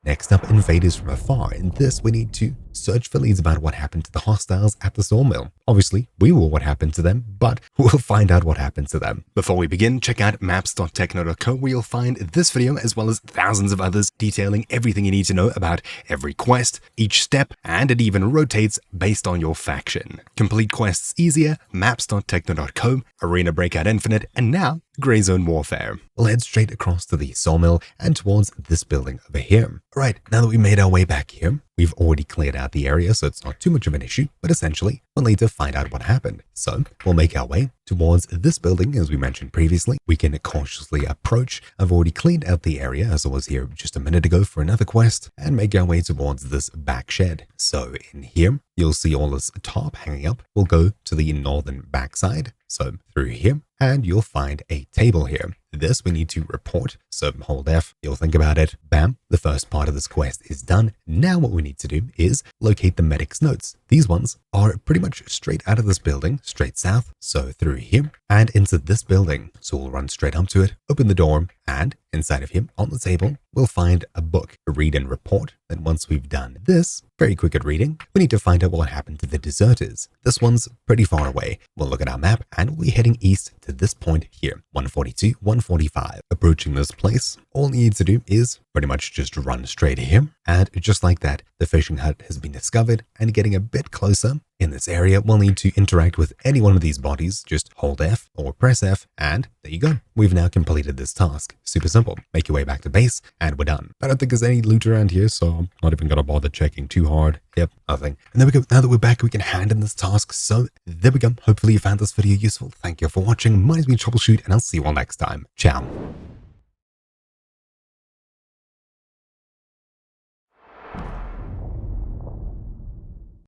Next up, Invaders From Afar. In this, we need to search for leads about what happened to the hostiles at the sawmill. Obviously, we will what happened to them, but we'll find out what happened to them. Before we begin, check out maps.techno.co where you'll find this video as well as thousands of others detailing everything you need to know about every quest, each step, and it even rotates based on your faction. Complete quests easier, maps.techno.co, Arena Breakout Infinite, and now Grey Zone Warfare. We'll head straight across to the sawmill and towards this building over here. Alright, now that we made our way back here, we've already cleared out the area, so it's not too much of an issue, but essentially, we'll need to find out what happened. So, we'll make our way towards this building, as we mentioned previously. We can cautiously approach. I've already cleaned out the area, as I was here just a minute ago for another quest, and make our way towards this back shed. So, in here, you'll see all this tarp hanging up. We'll go to the northern backside, so through here, and you'll find a table here. This we need to report, so hold F, you'll think about it, bam, the first part of this quest is done. Now what we need to do is locate the medic's notes. These ones are pretty much straight out of this building, straight south, so through here, and into this building. So we'll run straight up to it, open the door, and inside of here, on the table, we'll find a book, read and report. Then once we've done this, very quick at reading, we need to find out what happened to the deserters. This one's pretty far away. We'll look at our map and we'll be heading east to this point here, 142, 145. Approaching this place, all you need to do is pretty much just run straight here. And just like that, the fishing hut has been discovered, and getting a bit closer, in this area, we'll need to interact with any one of these bodies. Just hold F or press F, and there you go. We've now completed this task. Super simple. Make your way back to base, and we're done. I don't think there's any loot around here, so I'm not even gonna bother checking too hard. Yep, nothing. And there we go. Now that we're back, we can hand in this task. So there we go. Hopefully you found this video useful. Thank you for watching. My name's been Troubleshoot, and I'll see you all next time. Ciao.